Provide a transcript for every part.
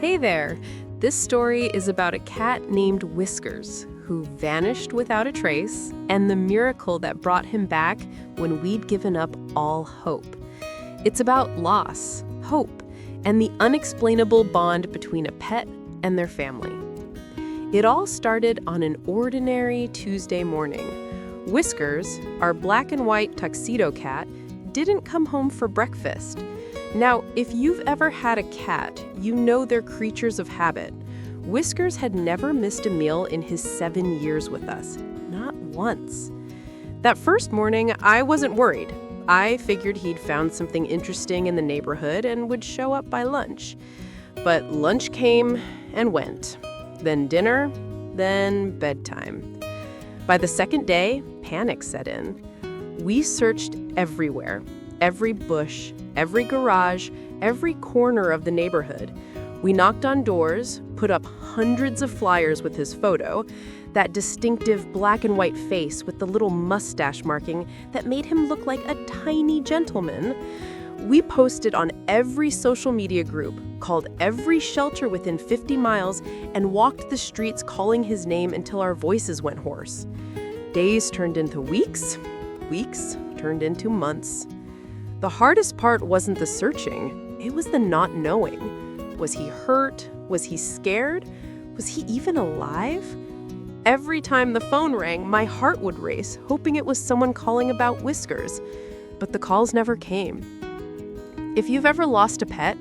Hey there! This story is about a cat named Whiskers who vanished without a trace, and the miracle that brought him back when we'd given up all hope. It's about loss, hope, and the unexplainable bond between a pet and their family. It all started on an ordinary Tuesday morning. Whiskers, our black and white tuxedo cat, didn't come home for breakfast. Now, if you've ever had a cat, you know they're creatures of habit. Whiskers had never missed a meal in his 7 years with us. Not once. That first morning, I wasn't worried. I figured he'd found something interesting in the neighborhood and would show up by lunch. But lunch came and went. Then dinner, then bedtime. By the second day, panic set in. We searched everywhere. Every bush, every garage, every corner of the neighborhood. We knocked on doors, put up hundreds of flyers with his photo, that distinctive black and white face with the little mustache marking that made him look like a tiny gentleman. We posted on every social media group, called every shelter within 50 miles, and walked the streets calling his name until our voices went hoarse. Days turned into weeks, weeks turned into months. The hardest part wasn't the searching, it was the not knowing. Was he hurt? Was he scared? Was he even alive? Every time the phone rang, my heart would race, hoping it was someone calling about Whiskers. But the calls never came. If you've ever lost a pet,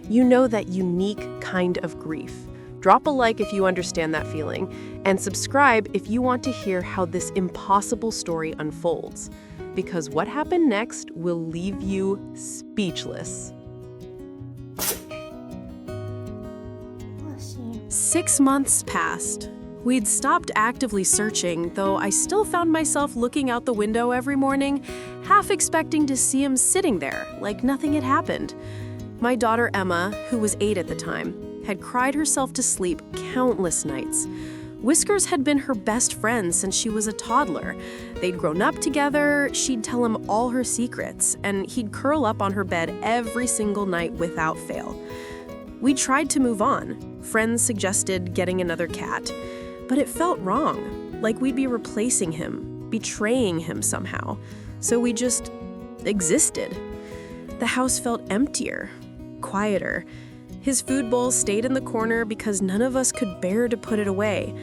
you know that unique kind of grief. Drop a like if you understand that feeling, and subscribe if you want to hear how this impossible story unfolds. Because what happened next will leave you speechless. 6 months passed. We'd stopped actively searching, though I still found myself looking out the window every morning, half expecting to see him sitting there, like nothing had happened. My daughter Emma, who was 8 at the time, had cried herself to sleep countless nights. Whiskers had been her best friend since she was a toddler. They'd grown up together, she'd tell him all her secrets, and he'd curl up on her bed every single night without fail. We tried to move on. Friends suggested getting another cat, but it felt wrong, like we'd be replacing him, betraying him somehow. So we just existed. The house felt emptier, quieter. His food bowl stayed in the corner because none of us could bear to put it away.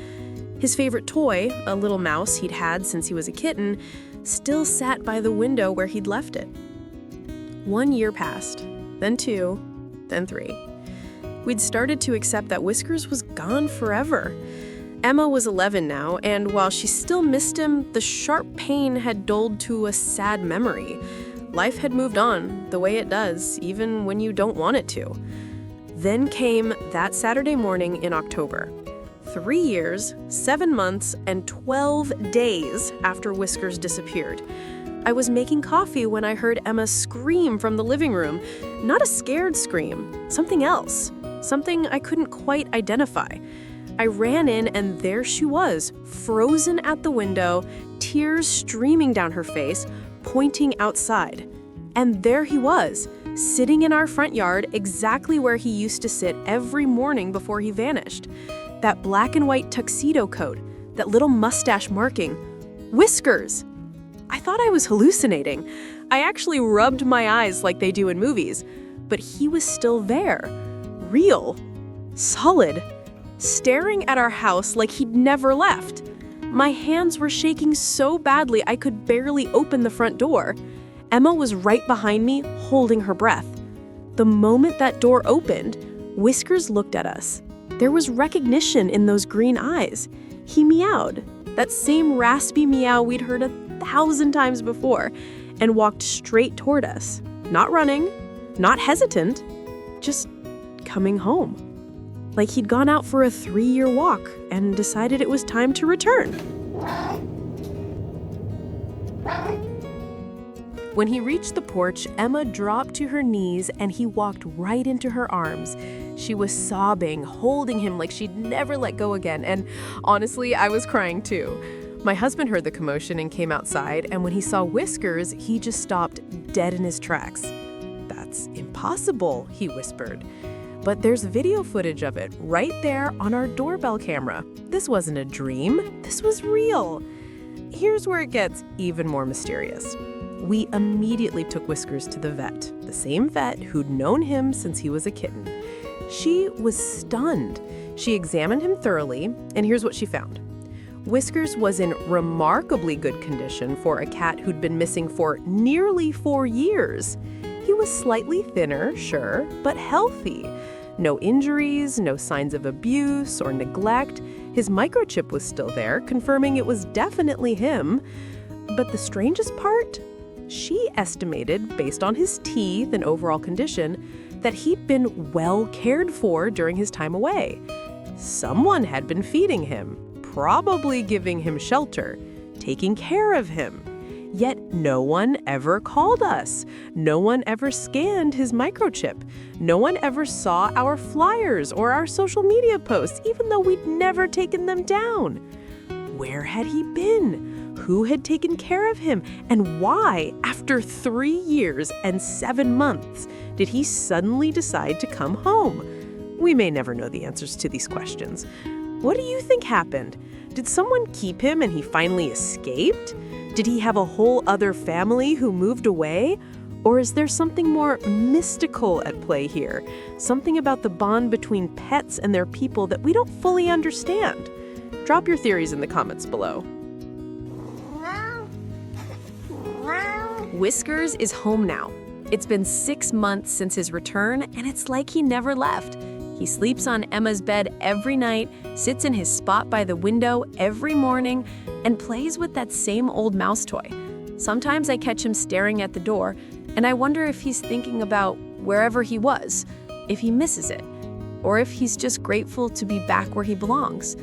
His favorite toy, a little mouse he'd had since he was a kitten, still sat by the window where he'd left it. 1 year passed, then 2, then 3. We'd started to accept that Whiskers was gone forever. Emma was 11 now, and while she still missed him, the sharp pain had dulled to a sad memory. Life had moved on, the way it does, even when you don't want it to. Then came that Saturday morning in October. 3 years, 7 months, and 12 days after Whiskers disappeared. I was making coffee when I heard Emma scream from the living room. Not a scared scream, something else. Something I couldn't quite identify. I ran in and there she was, frozen at the window, tears streaming down her face, pointing outside. And there he was, sitting in our front yard exactly where he used to sit every morning before he vanished. That black and white tuxedo coat, that little mustache marking. Whiskers! I thought I was hallucinating. I actually rubbed my eyes like they do in movies. But he was still there. Real. Solid. Staring at our house like he'd never left. My hands were shaking so badly I could barely open the front door. Emma was right behind me, holding her breath. The moment that door opened, Whiskers looked at us. There was recognition in those green eyes. He meowed, that same raspy meow we'd heard 1,000 times before, and walked straight toward us. Not running, not hesitant, just coming home. Like he'd gone out for a 3-year walk and decided it was time to return. When he reached the porch, Emma dropped to her knees and he walked right into her arms. She was sobbing, holding him like she'd never let go again, and honestly, I was crying too. My husband heard the commotion and came outside, and when he saw Whiskers, he just stopped dead in his tracks. That's impossible. impossible," he whispered. But there's video footage of it right there on our doorbell camera. This wasn't a dream, this was real. Here's where it gets even more mysterious. We immediately took Whiskers to the vet, the same vet who'd known him since he was a kitten. She was stunned. She examined him thoroughly, and here's what she found. Whiskers was in remarkably good condition for a cat who'd been missing for nearly 4 years. He was slightly thinner, sure, but healthy. No injuries, no signs of abuse or neglect. His microchip was still there, confirming it was definitely him. But the strangest part? She estimated, based on his teeth and overall condition, that he'd been well cared for during his time away. Someone had been feeding him, probably giving him shelter, taking care of him. Yet no one ever called us. No one ever scanned his microchip. No one ever saw our flyers or our social media posts, even though we'd never taken them down. Where had he been? Who had taken care of him? And why, after 3 years and 7 months, did he suddenly decide to come home? We may never know the answers to these questions. What do you think happened? Did someone keep him and he finally escaped? Did he have a whole other family who moved away? Or is there something more mystical at play here? Something about the bond between pets and their people that we don't fully understand? Drop your theories in the comments below. Whiskers is home now. It's been 6 months since his return, and it's like he never left. He sleeps on Emma's bed every night, sits in his spot by the window every morning, and plays with that same old mouse toy. Sometimes I catch him staring at the door, and I wonder if he's thinking about wherever he was, if he misses it, or if he's just grateful to be back where he belongs.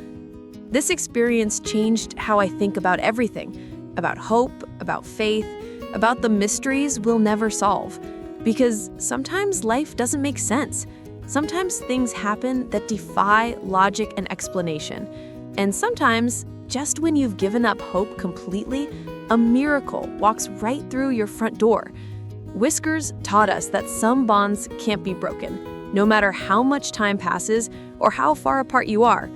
This experience changed how I think about everything, about hope, about faith, about the mysteries we'll never solve. Because sometimes life doesn't make sense. Sometimes things happen that defy logic and explanation. And sometimes, just when you've given up hope completely, a miracle walks right through your front door. Whiskers taught us that some bonds can't be broken, no matter how much time passes or how far apart you are.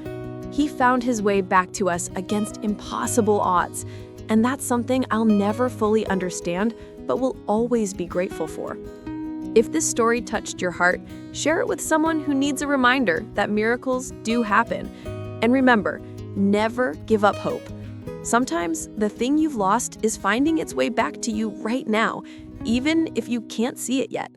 He found his way back to us against impossible odds, and that's something I'll never fully understand, but will always be grateful for. If this story touched your heart, share it with someone who needs a reminder that miracles do happen. And remember, never give up hope. Sometimes the thing you've lost is finding its way back to you right now, even if you can't see it yet.